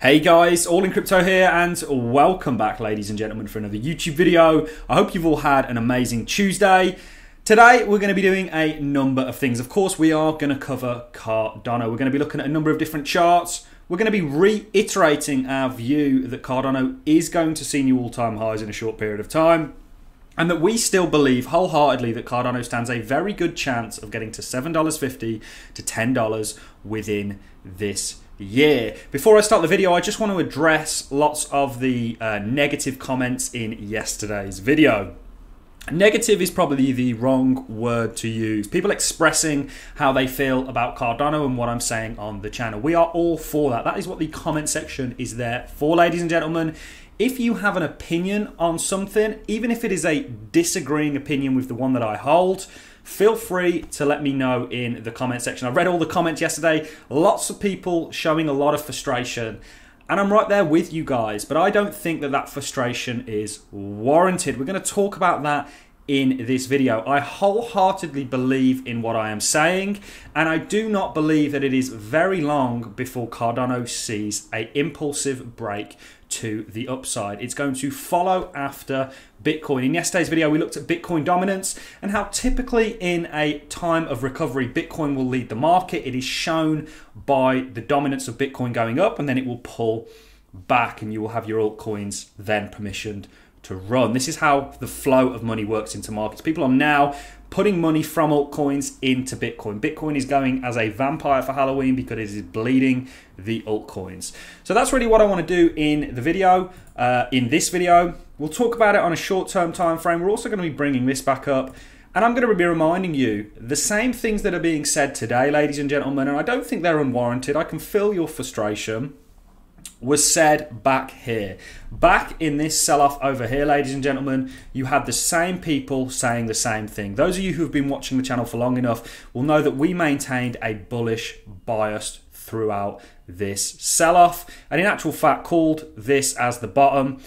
Hey guys, All in Crypto here and welcome back ladies and gentlemen for another YouTube video. I hope you've all had an amazing Tuesday. Today we're going to be doing a number of things. Of course we are going to cover Cardano. We're going to be looking at a number of different charts. We're going to be reiterating our view that Cardano is going to see new all-time highs in a short period of time, and that we still believe wholeheartedly that Cardano stands a very good chance of getting to $7.50 to $10 within this year. Before I start the video, I just want to address lots of the negative comments in yesterday's video. Negative is probably the wrong word to use. People expressing how they feel about Cardano and what I'm saying on the channel. We are all for that. That is what the comment section is there for, ladies and gentlemen. If you have an opinion on something, even if it is a disagreeing opinion with the one that I hold, feel free to let me know in the comment section. I read all the comments yesterday, lots of people showing a lot of frustration, and I'm right there with you guys, but I don't think that that frustration is warranted. We're going to talk about that in this video. I wholeheartedly believe in what I am saying, and I do not believe that it is very long before Cardano sees an impulsive break to the upside. It's going to follow after Bitcoin. In yesterday's video, we looked at Bitcoin dominance and how typically in a time of recovery, Bitcoin will lead the market. It is shown by the dominance of Bitcoin going up, and then it will pull back and you will have your altcoins then permissioned to run. This is how the flow of money works into markets. People are now putting money from altcoins into Bitcoin. Bitcoin is going as a vampire for Halloween because it is bleeding the altcoins. So that's really what I want to do in the video. In this video, we'll talk about it on a short-term time frame. We're also going to be bringing this back up, and I'm going to be reminding you the same things that are being said today, ladies and gentlemen, and I don't think they're unwarranted. I can feel your frustration. Was said back here. Back in this sell-off over here, ladies and gentlemen, you had the same people saying the same thing. Those of you who have been watching the channel for long enough will know that we maintained a bullish bias throughout this sell-off, and in actual fact called this as the bottom.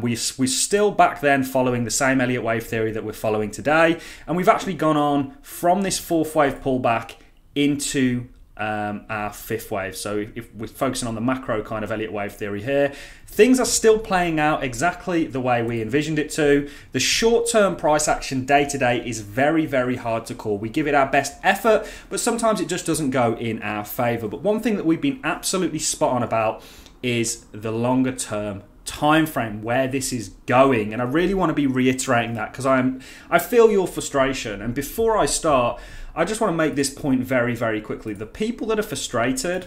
We're still back then following the same Elliott wave theory that we're following today, and we've actually gone on from this fourth wave pullback into our fifth wave. So if we're focusing on the macro kind of Elliott wave theory here, things are still playing out exactly the way we envisioned it to. The short-term price action day to day is very, very hard to call. We give it our best effort, but sometimes it just doesn't go in our favor. But one thing that we've been absolutely spot on about is the longer term time frame, where this is going, and I really want to be reiterating that because I feel your frustration. And before I start, I just want to make this point very, very quickly. The people that are frustrated,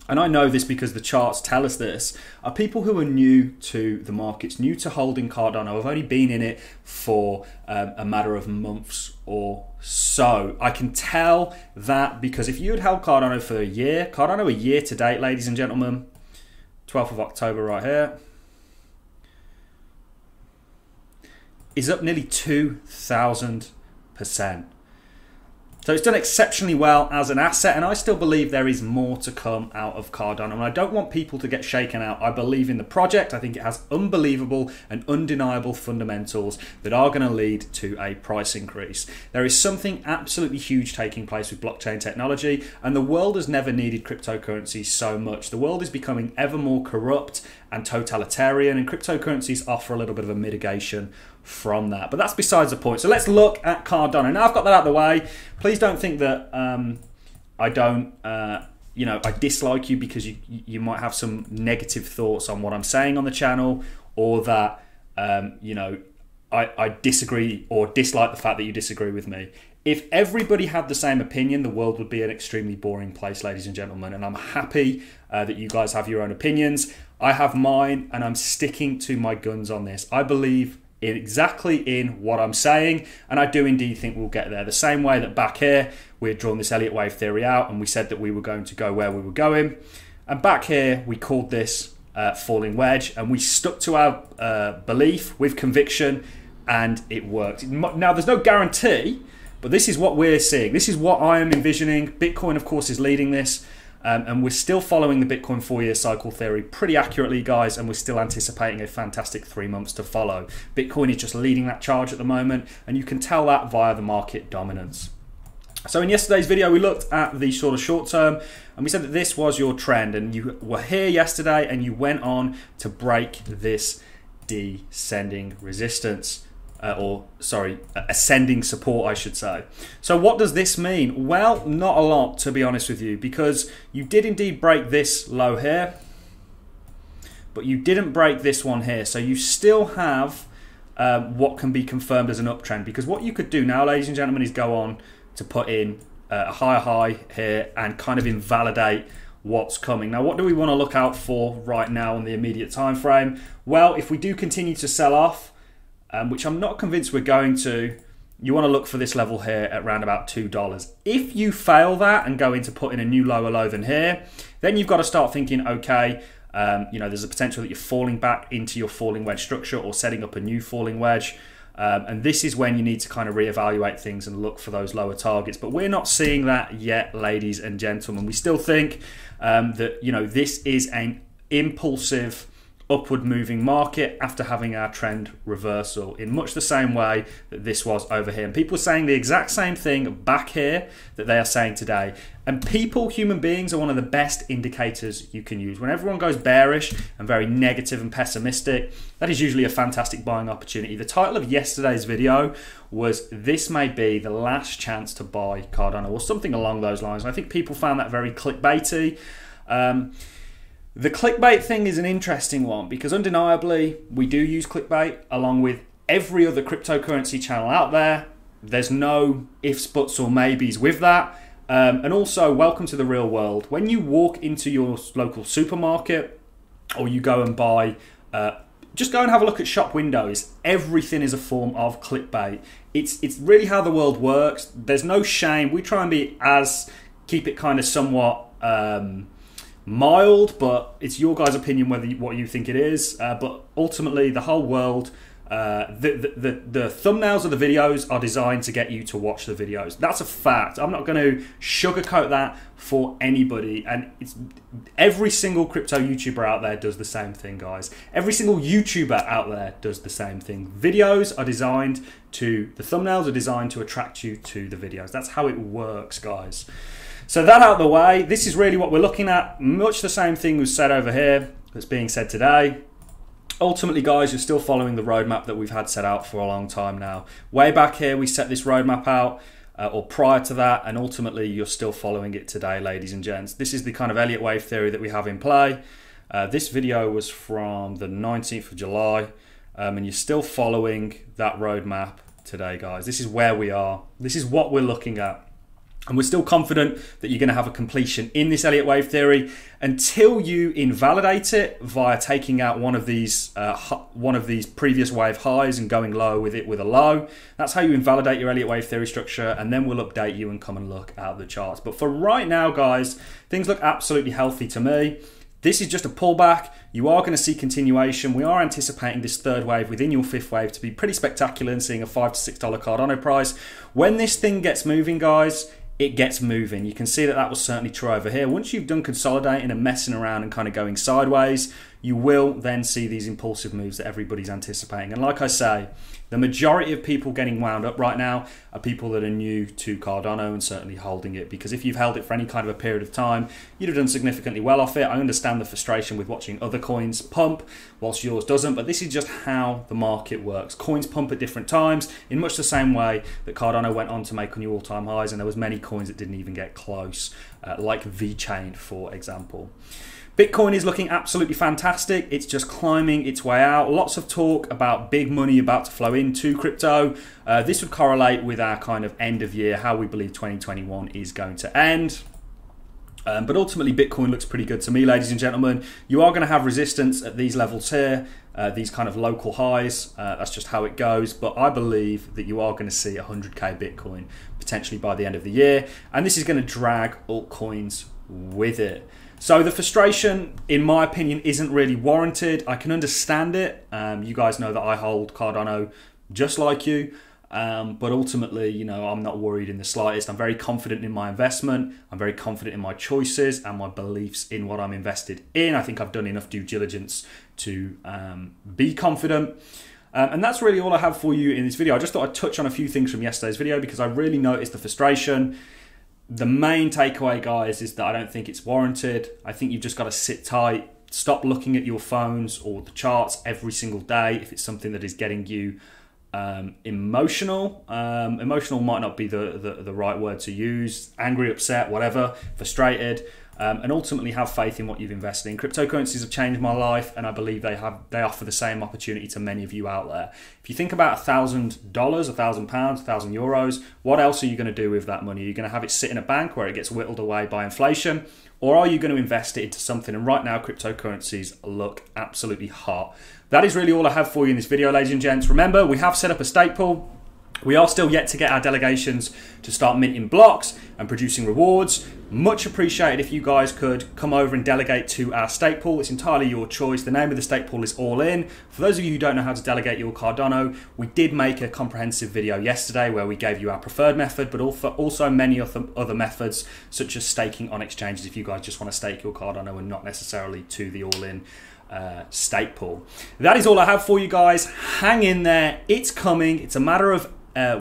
and I know this because the charts tell us this, are people who are new to the markets, new to holding Cardano. I've only been in it for a matter of months or so. I can tell that because if you had held Cardano for a year, Cardano a year to date, ladies and gentlemen, 12th of October right here, is up nearly 2,000%. So it's done exceptionally well as an asset, and I still believe there is more to come out of Cardano. And I don't want people to get shaken out. I believe in the project. I think it has unbelievable and undeniable fundamentals that are going to lead to a price increase. There is something absolutely huge taking place with blockchain technology, and the world has never needed cryptocurrencies so much. The world is becoming ever more corrupt and totalitarian, and cryptocurrencies offer a little bit of a mitigation from that. But that's besides the point. So let's look at Cardano. Now I've got that out of the way. Please don't think that I don't, I dislike you because you might have some negative thoughts on what I'm saying on the channel, or that, I disagree or dislike the fact that you disagree with me. If everybody had the same opinion, the world would be an extremely boring place, ladies and gentlemen. And I'm happy that you guys have your own opinions. I have mine, and I'm sticking to my guns on this. I believe exactly in what I'm saying, and I do indeed think we'll get there. The same way that back here we had drawn this Elliott wave theory out, and we said that we were going to go where we were going, and back here we called this falling wedge, and we stuck to our belief with conviction, and it worked. Now there's no guarantee, but this is what we're seeing. This is what I am envisioning. Bitcoin, of course, is leading this. And we're still following the Bitcoin 4-year cycle theory pretty accurately, guys, and we're still anticipating a fantastic 3 months to follow. Bitcoin is just leading that charge at the moment, and you can tell that via the market dominance. So in yesterday's video, we looked at the sort of short term, and we said that this was your trend, and you were here yesterday and you went on to break this descending resistance, ascending support, I should say. So what does this mean? Well, not a lot, to be honest with you, because you did indeed break this low here, but you didn't break this one here. So you still have what can be confirmed as an uptrend, because what you could do now, ladies and gentlemen, is go on to put in a higher high here and kind of invalidate what's coming. Now, what do we want to look out for right now in the immediate time frame? Well, if we do continue to sell off, which I'm not convinced we're going to, you want to look for this level here at around about $2. If you fail that and go into putting a new lower low than here, then you've got to start thinking, okay, there's a potential that you're falling back into your falling wedge structure or setting up a new falling wedge. And this is when you need to kind of reevaluate things and look for those lower targets. But we're not seeing that yet, ladies and gentlemen. We still think that, this is an impulsive upward moving market after having our trend reversal in much the same way that this was over here. And people are saying the exact same thing back here that they are saying today. And people, human beings, are one of the best indicators you can use. When everyone goes bearish and very negative and pessimistic, that is usually a fantastic buying opportunity. The title of yesterday's video was "This may be the last chance to buy Cardano," or something along those lines. And I think people found that very clickbaity. The clickbait thing is an interesting one because undeniably we do use clickbait along with every other cryptocurrency channel out there. There's no ifs, buts or maybes with that. And also, welcome to the real world. When you walk into your local supermarket or you go and buy, just go and have a look at shop windows. Everything is a form of clickbait. It's really how the world works. There's no shame. We try and keep it kind of somewhat mild, but it's your guys' opinion what you think it is. But ultimately, the whole world, the thumbnails of the videos are designed to get you to watch the videos. That's a fact. I'm not going to sugarcoat that for anybody. And it's every single crypto YouTuber out there does the same thing, guys. Every single YouTuber out there does the same thing. The thumbnails are designed to attract you to the videos. That's how it works, guys. So that out of the way, this is really what we're looking at. Much the same thing was said over here that's being said today. Ultimately, guys, you're still following the roadmap that we've had set out for a long time now. Way back here, we set this roadmap out, or prior to that, and ultimately, you're still following it today, ladies and gents. This is the kind of Elliott wave theory that we have in play. This video was from the 19th of July, and you're still following that roadmap today, guys. This is where we are. This is what we're looking at. And we're still confident that you're going to have a completion in this Elliott wave theory until you invalidate it via taking out one of these previous wave highs and going low with it with a low. That's how you invalidate your Elliott wave theory structure, and then we'll update you and come and look at the charts. But for right now, guys, things look absolutely healthy to me. This is just a pullback. You are going to see continuation. We are anticipating this third wave within your fifth wave to be pretty spectacular and seeing a $5 to $6 Cardano price. When this thing gets moving, guys, it gets moving. You can see that was certainly true over here. Once you've done consolidating and messing around and kind of going sideways, you will then see these impulsive moves that everybody's anticipating. And like I say, the majority of people getting wound up right now are people that are new to Cardano and certainly holding it, because if you've held it for any kind of a period of time, you'd have done significantly well off it. I understand the frustration with watching other coins pump whilst yours doesn't, but this is just how the market works. Coins pump at different times in much the same way that Cardano went on to make new all-time highs, and there was many coins that didn't even get close, like VECHAIN, for example. Bitcoin is looking absolutely fantastic. It's just climbing its way out. Lots of talk about big money about to flow into crypto. This would correlate with our kind of end of year, how we believe 2021 is going to end. But ultimately, Bitcoin looks pretty good to me, ladies and gentlemen. You are going to have resistance at these levels here, these kind of local highs. That's just how it goes. But I believe that you are going to see 100K Bitcoin potentially by the end of the year. And this is going to drag altcoins with it. So the frustration, in my opinion, isn't really warranted. I can understand it. You guys know that I hold Cardano just like you. But ultimately, I'm not worried in the slightest. I'm very confident in my investment. I'm very confident in my choices and my beliefs in what I'm invested in. I think I've done enough due diligence to be confident. And that's really all I have for you in this video. I just thought I'd touch on a few things from yesterday's video because I really noticed the frustration. The main takeaway, guys, is that I don't think it's warranted. I think you've just got to sit tight, stop looking at your phones or the charts every single day if it's something that is getting you emotional. Emotional might not be the right word to use. Angry, upset, whatever, frustrated. And ultimately have faith in what you've invested in. Cryptocurrencies have changed my life, and I believe they offer the same opportunity to many of you out there. If you think about $1,000, £1,000, €1,000, what else are you going to do with that money? Are you going to have it sit in a bank where it gets whittled away by inflation? Or are you going to invest it into something? And right now, cryptocurrencies look absolutely hot. That is really all I have for you in this video, ladies and gents. Remember, we have set up a stake pool. We are still yet to get our delegations to start minting blocks and producing rewards. Much appreciated if you guys could come over and delegate to our stake pool. It's entirely your choice. The name of the stake pool is ALLIN. For those of you who don't know how to delegate your Cardano, we did make a comprehensive video yesterday where we gave you our preferred method, but also many other methods, such as staking on exchanges if you guys just want to stake your Cardano and not necessarily to the ALLIN stake pool. That is all I have for you guys. Hang in there. It's coming. It's a matter of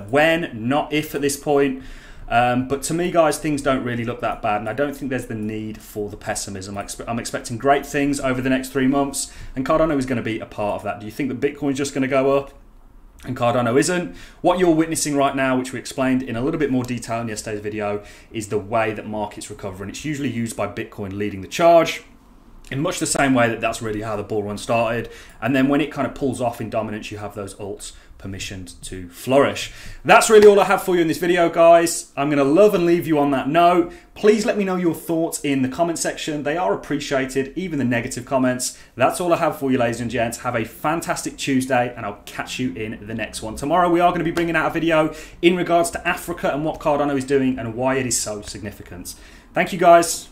when, not if at this point. But to me, guys, things don't really look that bad, and I don't think there's the need for the pessimism. I'm expecting great things over the next 3 months, and Cardano is going to be a part of that. Do you think that Bitcoin is just going to go up and Cardano isn't? What you're witnessing right now, which we explained in a little bit more detail in yesterday's video, is the way that markets recover, and it's usually used by Bitcoin leading the charge. In much the same way that's really how the bull run started. And then when it kind of pulls off in dominance, you have those alts permissioned to flourish. That's really all I have for you in this video, guys. I'm going to love and leave you on that note. Please let me know your thoughts in the comment section. They are appreciated, even the negative comments. That's all I have for you, ladies and gents. Have a fantastic Tuesday, and I'll catch you in the next one. Tomorrow we are going to be bringing out a video in regards to Africa and what Cardano is doing and why it is so significant. Thank you, guys.